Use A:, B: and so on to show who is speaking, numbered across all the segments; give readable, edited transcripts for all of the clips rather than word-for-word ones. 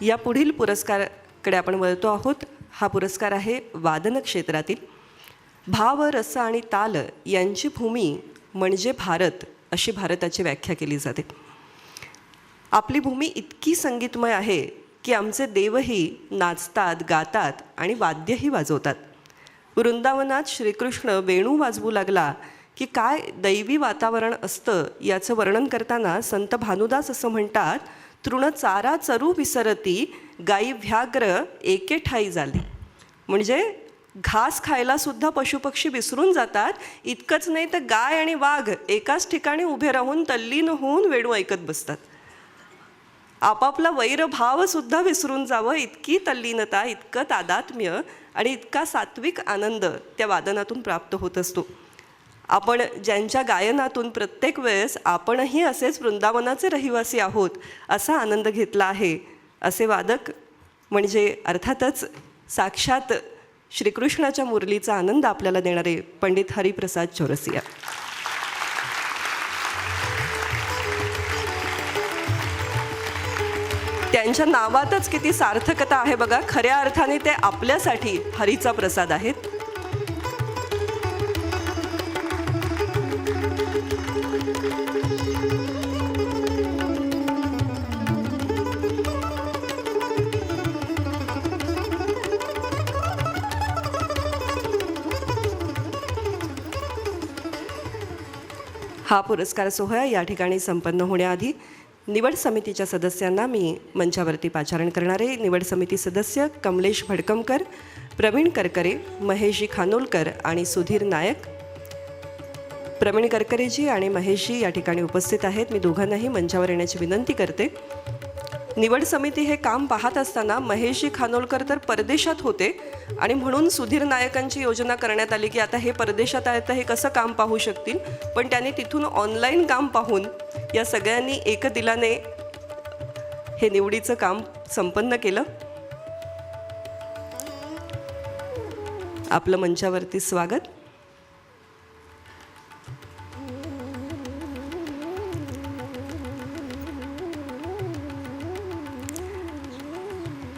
A: या पुढील पुरस्काराकडे आपण वळतो आहोत. हा पुरस्कार आहे वादन क्षेत्रातील. भाव, रस आणि ताल यांची भूमी म्हणजे भारत, अशी भारताची व्याख्या केली जाते. आपली भूमी इतकी संगीतमय आहे की आमचे देवही नाचतात, गातात आणि वाद्यही वाजवतात. वृंदावनात श्रीकृष्ण वेणू वाजवू लागला की काय दैवी वातावरण असतं याचं वर्णन करताना संत भानुदास असं म्हणतात, तृण चारा चरू विसरती, गाई व्याघ्र एके ठाई झाली. म्हणजे घास खायला सुद्धा पशुपक्षी विसरून जातात. इतकंच नाही तर गाय आणि वाघ एकाच ठिकाणी उभे राहून तल्लीन होऊन वेणू ऐकत बसतात. आपापला वैरभावसुद्धा विसरून जावं इतकी तल्लीनता, इतकं तादात्म्य आणि इतका सात्विक आनंद त्या वादनातून प्राप्त होत असतो. आपण ज्यांच्या गायनातून प्रत्येक वेळेस आपणही असेच वृंदावनाचे रहिवासी आहोत असा आनंद घेतला आहे, असे वादक म्हणजे अर्थातच साक्षात श्रीकृष्णाच्या मुरलीचा आनंद आपल्याला देणारे पंडित हरिप्रसाद चौरसिया. त्यांच्या नावातच किती सार्थकता आहे बघा. खऱ्या अर्थाने ते आपल्यासाठी हरीचा प्रसाद आहेत. हा पुरस्कार सोहळा या ठिकाणी संपन्न होण्याआधी निवड समितीच्या सदस्यांना मी मंचावरती पाचारण करणारे. निवड समिती सदस्य कमलेश भडकमकर, प्रवीण करकरे, महेशजी खानोलकर आणि सुधीर नायक. प्रवीण करकरेजी आणि महेशजी या ठिकाणी उपस्थित आहेत. मी दोघांनाही मंचावर येण्याची विनंती करते. निवड समिती हे काम पाहत असताना महेशजी खानोलकर तर परदेशात होते आणि म्हणून सुधीर नायकांची योजना करण्यात आली की आता हे परदेशात आहेत तर हे कसं काम पाहू शकतील. पण त्यांनी तिथून ऑनलाईन काम पाहून या सगळ्यांनी एकदिलाने हे निवडीचं काम संपन्न केलं. आपलं मंचावरती स्वागत.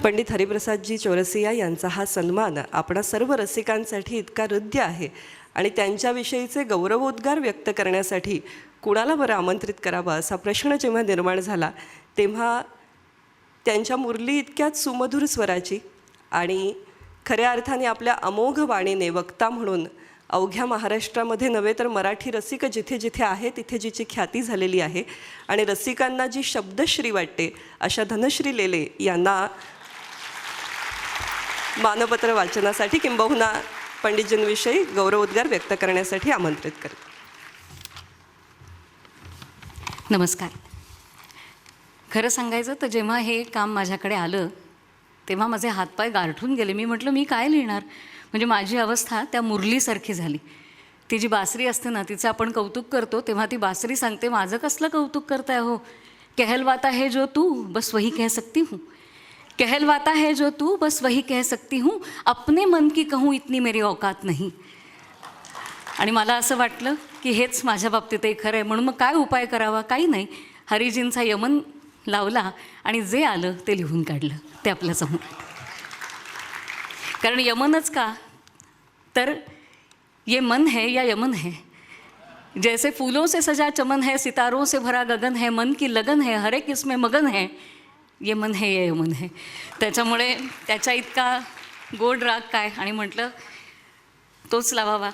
A: पंडित हरिप्रसादजी चौरसिया यांचा हा सन्मान आपणा सर्व रसिकांसाठी इतका हृद्य आहे आणि त्यांच्याविषयीचे गौरवोद्गार व्यक्त करण्यासाठी कुणाला बरं आमंत्रित करावं असा प्रश्न जेव्हा निर्माण झाला तेव्हा त्यांच्या मुरली इतक्यात सुमधुर स्वराची आणि खऱ्या अर्थाने आपल्या अमोघ वाणीने वक्ता म्हणून अवघ्या महाराष्ट्रामध्ये नव्हे तर मराठी रसिक जिथे जिथे आहे तिथे जिची ख्याती झालेली आहे आणि रसिकांना जी शब्दश्री वाटते अशा धनश्री लेले यांना मानपत्र वाचनासाठी किंबहुना पंडितजींविषयी गौरवोद्गार व्यक्त करण्यासाठी आमंत्रित करते.
B: नमस्कार. खरं सांगायचं तर जेव्हा हे काम माझ्याकडे आलं तेव्हा माझे हातपाय गारठून गेले. मी म्हटलं मी काय लिहिणार, म्हणजे माझी अवस्था त्या मुरलीसारखी झाली. ती जी बासरी असते ना तिचं आपण कौतुक करतो तेव्हा ती बासरी सांगते माझं कसलं कौतुक करताय हो, कहलवाता है जो तू बस वही कह सकती हूँ, कहलवाता है जो तू बस वही कह सकती हूँ, अपने मन की कहूँ इतनी मेरी औकात नहीं. आणि मला असं वाटलं की हेच माझ्या बाबतीतही खरं आहे. म्हणून मग काय उपाय करावा, काही नाही, हरिजींचा यमन लावला आणि जे आलं ते लिहून काढलं ते आपल्यासमोर. कारण यमनच का तर ये मन है या यमन है, जैसे फूलों से सजा चमन है, सितारों से भरा गगन है, मन की लगन है, हर एक इसमें मगन है, ये मन है ये यमन है. त्याच्यामुळे त्याच्या इतका गोड राग काय आणि म्हटलं तोच लावावा.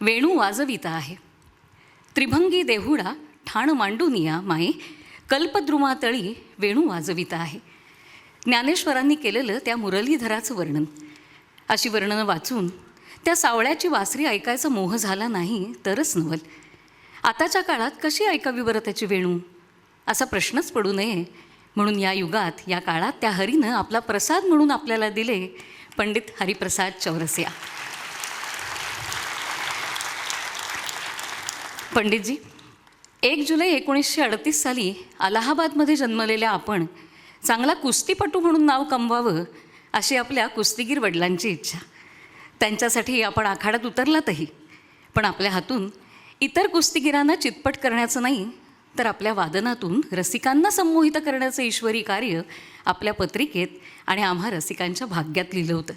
B: वेणू वाजविता आहे त्रिभंगी देहुडा ठाण मांडूनिया माये, कल्पद्रुमातळी वेणू वाजविता आहे. ज्ञानेश्वरांनी केलेलं त्या मुरलीधराचं वर्णन. अशी वर्णनं वाचून त्या सावळ्याची वासरी ऐकायचा मोह झाला नाही तरच नवल. आताच्या काळात कशी ऐकावी बरं त्याची वेणू, असा प्रश्नच पडू नये म्हणून या युगात या काळात त्या हरीनं आपला प्रसाद म्हणून आपल्याला दिले पंडित हरिप्रसाद चौरसिया. पंडितजी, 1 जुलै 1938 साली अलाहाबादमध्ये जन्मलेल्या आपण चांगला कुस्तीपटू म्हणून नाव कमवावं अशी आपल्या कुस्तीगीर वडिलांची इच्छा. त्यांच्यासाठी आपण आखाड्यात उतरलातही, पण आपल्या हातून इतर कुस्तीगिरांना चितपट करण्याचं नाही तर आपल्या वादनातून रसिकांना संमोहित करण्याचं ईश्वरी कार्य आपल्या पत्रिकेत आणि आम्हा रसिकांच्या भाग्यात लिहिलं होतं.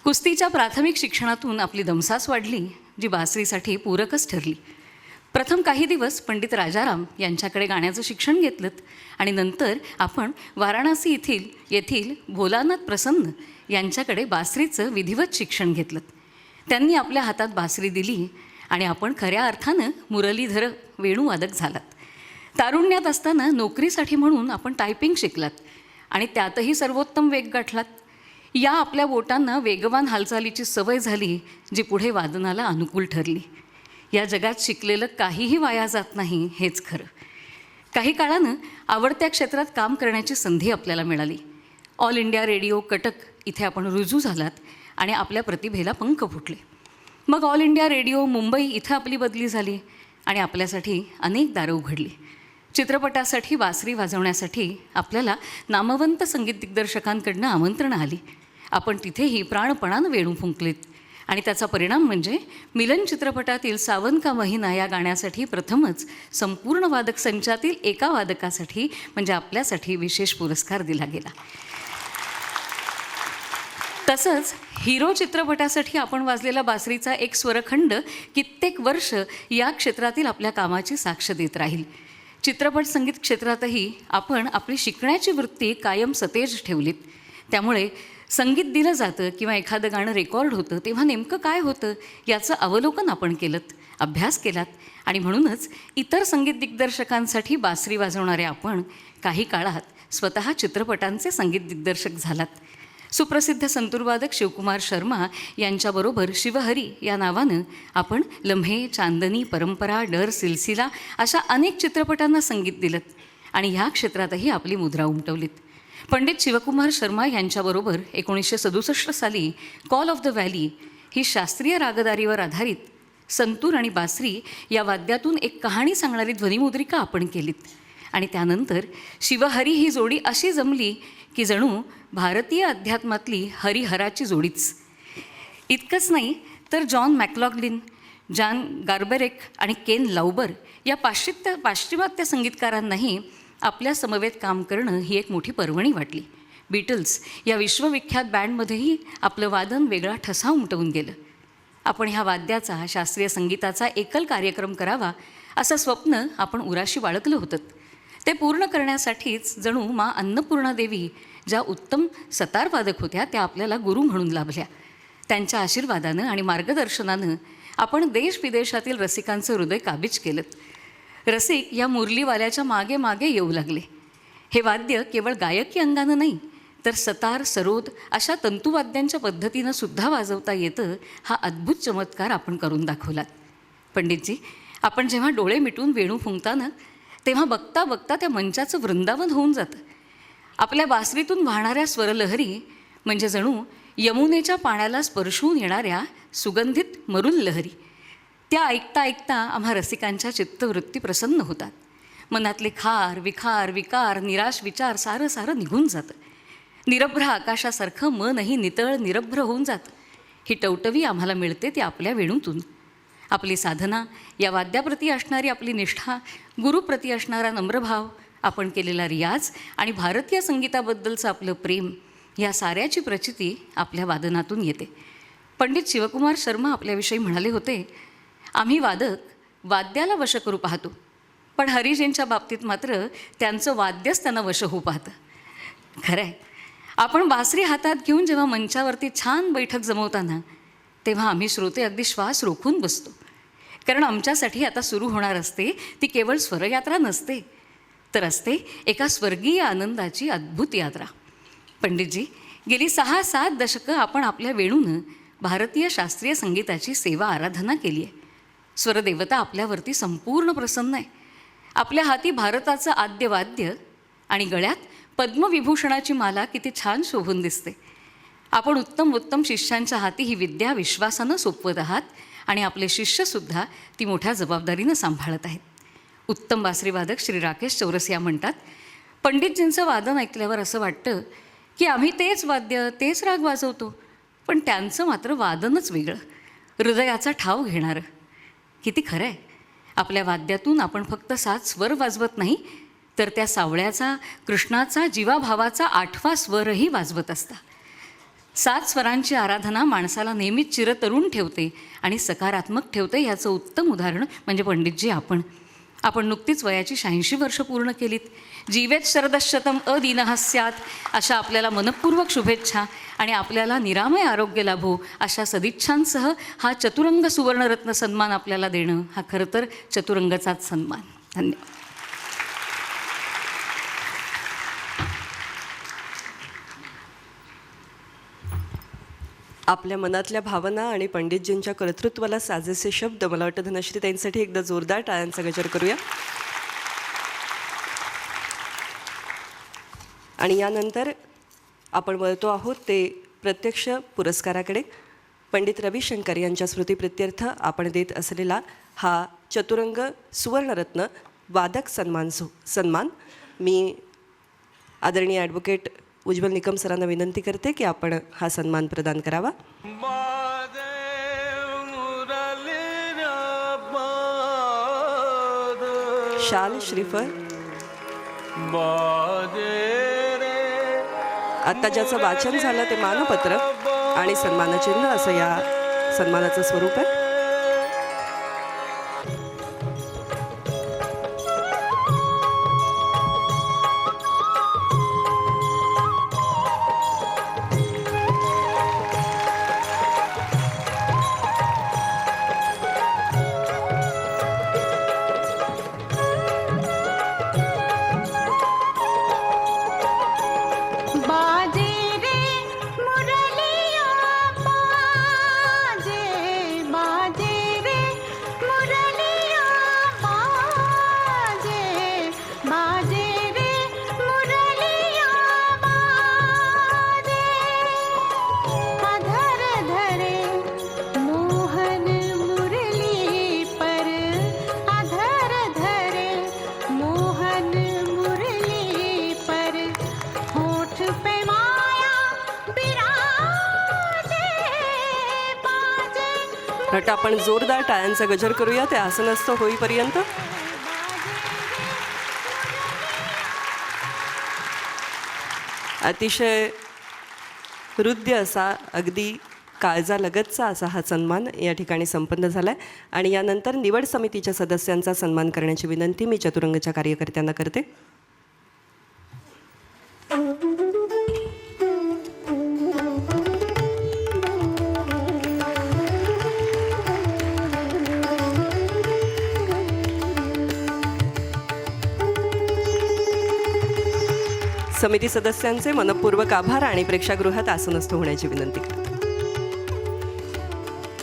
B: कुस्तीच्या प्राथमिक शिक्षणातून आपली दमसास वाढली, जी बासरीसाठी पूरकच ठरली. प्रथम काही दिवस पंडित राजाराम यांच्याकडे गाण्याचं शिक्षण घेतलं आणि नंतर आपण वाराणसी येथील भोलानाथ प्रसन्न यांच्याकडे बासरीचं विधिवत शिक्षण घेतलं. त्यांनी आपल्या हातात बासरी दिली आणि आपण खऱ्या अर्थानं मुरलीधर वेणुवादक झालात. तारुण्यात असताना नोकरीसाठी म्हणून आपण टायपिंग शिकलात आणि त्यातही सर्वोत्तम वेग गाठलात. या आपल्या बोटांना वेगवान हालचालीची सवय झाली, जी पुढे वादनाला अनुकूल ठरली. या जगात शिकलेलं काहीही वाया जात नाही, हेच खरं. काही काळानं आवडत्या क्षेत्रात काम करण्याची संधी आपल्याला मिळाली. ऑल इंडिया रेडिओ कटक इथे आपण रुजू झालात आणि आपल्या प्रतिभेला पंख फुटले. मग ऑल इंडिया रेडिओ मुंबई इथं आपली बदली झाली आणि आपल्यासाठी अनेक दारं उघडली. चित्रपटासाठी बासरी वाजवण्यासाठी आपल्याला नामवंत संगीत दिग्दर्शकांकडनं आमंत्रणं आली. आपण तिथेही प्राणपणानं वेणू फुंकलेत आणि त्याचा परिणाम म्हणजे मिलन चित्रपटातील सावन का महिना या गाण्यासाठी प्रथमच संपूर्ण वादक संचातील एका वादकासाठी म्हणजे आपल्यासाठी विशेष पुरस्कार दिला गेला. तसंच हिरो चित्रपटासाठी आपण वाजलेला बासरीचा एक स्वरखंड कित्येक वर्ष या क्षेत्रातील आपल्या कामाची साक्ष देत राहील. चित्रपट संगीत क्षेत्रातही आपण आपली शिकण्याची वृत्ती कायम सतेज ठेवलीत. त्यामुळे संगीत दिलं जातं किंवा एखादं गाणं रेकॉर्ड होतं तेव्हा नेमकं काय होतं याचं अवलोकन आपण केलं, अभ्यास केलात आणि म्हणूनच इतर संगीत दिग्दर्शकांसाठी बासरी वाजवणारे आपण काही काळात स्वतः चित्रपटांचे संगीत दिग्दर्शक झालात. सुप्रसिद्ध संतूरवादक शिवकुमार शर्मा यांच्याबरोबर शिवहरी या नावानं आपण लम्हे, चांदनी, परंपरा, डर, सिलसिला अशा अनेक चित्रपटांना संगीत दिलं आणि ह्या क्षेत्रातही आपली मुद्रा उमटवलीत. पंडित शिवकुमार शर्मा यांच्याबरोबर 1967 साली कॉल ऑफ द व्हॅली ही शास्त्रीय रागदारीवर आधारित संतूर आणि बासरी या वाद्यातून एक कहाणी सांगणारी ध्वनिमुद्रिका आपण केलीत आणि त्यानंतर शिवहरी ही जोडी अशी जमली की जणू भारतीय अध्यात्मातली हरिहराची जोडीच. इतकंच नाही तर जॉन मॅकलॉग्लिन, जॉन गार्बरेक आणि केन लाउबर या पाश्चिमात्य संगीतकारांनाही आपल्या समवेत काम करणं ही एक मोठी पर्वणी वाटली. बीटल्स या विश्वविख्यात बँडमध्येही आपलं वादन वेगळा ठसा उमटवून गेलं. आपण ह्या वाद्याचा, शास्त्रीय संगीताचा एकल कार्यक्रम करावा असं स्वप्न आपण उराशी बाळगलं होतं. ते पूर्ण करण्यासाठीच जणू मा अन्नपूर्णा देवी ज्या उत्तम सतारवादक होत्या त्या आपल्याला गुरु म्हणून लाभल्या. त्यांच्या आशीर्वादानं आणि मार्गदर्शनानं आपण देशविदेशातील रसिकांचं हृदय काबीज केलं. रसिक या मुरलीवाल्याच्या मागे मागे येऊ लागले. हे वाद्य केवळ गायकी अंगानं नाही तर सतार, सरोद अशा तंतुवाद्यांच्या पद्धतीनं सुद्धा वाजवता येतं, हा अद्भुत चमत्कार आपण करून दाखवलात. पंडितजी, आपण जेव्हा डोळे मिटून वेणू फुंकताना तेव्हा बघता बघता त्या मंचाचं वृंदावन होऊन जातं. आपल्या बासरीतून वाहणाऱ्या स्वरलहरी म्हणजे जणू यमुनेच्या पाण्याला स्पर्शून येणाऱ्या सुगंधित मरुल लहरी. त्या ऐकता ऐकता आम्हा रसिकांच्या चित्तवृत्ती प्रसन्न होतात. मनातले खार, विखार, विकार, निराश विचार सारं सारं निघून जातं. निरभ्र आकाशासारखं मनही नितळ निरभ्र होऊन जातं. ही टवटवी आम्हाला मिळते ती आपल्या वेणूतून. आपली साधना, या वाद्याप्रती असणारी आपली निष्ठा, गुरुप्रती असणारा नम्रभाव, आपण केलेला रियाज आणि भारतीय संगीताबद्दलचं आपलं प्रेम या साऱ्याची प्रचिती आपल्या वादनातून येते. पंडित शिवकुमार शर्मा आपल्याविषयी म्हणाले होते, आम्ही वादक वाद्याला वश करू पाहतो, पण हरिजींच्या बाबतीत मात्र त्यांचं वाद्यच त्यांना वश होऊ पाहतं. खरं आहे, आपण बासरी हातात घेऊन जेव्हा मंचावरती छान बैठक जमवताना तेव्हा आम्ही श्रोते अगदी श्वास रोखून बसतो. कारण आमच्यासाठी आता सुरू होणार असते ती केवळ स्वरयात्रा नसते, तर असते एका स्वर्गीय आनंदाची अद्भुत यात्रा. पंडितजी, गेली 6-7 दशकं आपण आपल्या वेणूनं भारतीय शास्त्रीय संगीताची सेवा आराधना केली आहे. स्वरदेवता आपल्यावरती संपूर्ण प्रसन्न आहे. आपल्या हाती भारताचं आद्य वाद्य आणि गळ्यात पद्मविभूषणाची माला किती छान शोभून दिसते. आपण उत्तम शिष्यांच्या हाती ही विद्या विश्वासानं सोपवत आहात आणि आपले शिष्यसुद्धा ती मोठ्या जबाबदारीनं सांभाळत आहेत. उत्तम बासरीवादक श्री राकेश चौरसिया म्हणतात, पंडितजींचं वादन ऐकल्यावर असं वाटतं की आम्ही तेच वाद्य, तेच राग वाजवतो, पण त्यांचं मात्र वादनच वेगळं, हृदयाचा ठाव घेणारं. किती खरं आहे. आपल्या वाद्यातून आपण फक्त 7 स्वर वाजवत नाही, तर त्या सावळ्याचा, कृष्णाचा, जीवाभावाचा 8वा स्वरही वाजवत असता. 7 स्वरांची आराधना माणसाला नेहमीच चिरतरुण ठेवते आणि सकारात्मक ठेवते. याचं उत्तम उदाहरण म्हणजे पंडितजी आपण नुकतीच वयाची 86 वर्ष पूर्ण केलीत. जीवेत शरदशतम अदीनः स्यात् अशा आपल्याला मनपूर्वक शुभेच्छा आणि आपल्याला निरामय आरोग्य लाभो अशा सदिच्छांसह हा चतुरंग सुवर्णरत्न सन्मान आपल्याला देणं हा खरं तर चतुरंगाचाच सन्मान. धन्यवाद.
A: आपल्या मनातल्या भावना आणि पंडितजींच्या कर्तृत्वाला साजेसे शब्द, मला वाटतं धनश्रीताईंसाठी एकदा जोरदार टाळ्यांचा गजर करूया. आणि यानंतर आपण वळतो आहोत ते प्रत्यक्ष पुरस्काराकडे. पंडित रविशंकर यांच्या स्मृतिप्रित्यर्थ आपण देत असलेला हा चतुरंग सुवर्णरत्न वादक सन्मान मी आदरणीय ॲडव्होकेट उज्ज्वल निकम सरांना विनंती करते की आपण हा सन्मान प्रदान करावा. शाल, श्रीफळ, आत्ता ज्याचं वाचन झालं ते मानपत्र आणि सन्मानचिन्ह असं या सन्मानाचं स्वरूप आहे. नट आपण जोरदार टाळ्यांचा गजर करूया ते आसनस्थ होईपर्यंत. अतिशय हृदय असा, अगदी काळजालगतचा असा हा सन्मान या ठिकाणी संपन्न झाला आहे. आणि यानंतर निवड समितीच्या सदस्यांचा सन्मान करण्याची विनंती मी चतुरंगच्या कार्यकर्त्यांना करते. समिती सदस्यांचे मनपूर्वक आभार आणि प्रेक्षागृहात आसनस्थ होण्याची विनंती करते.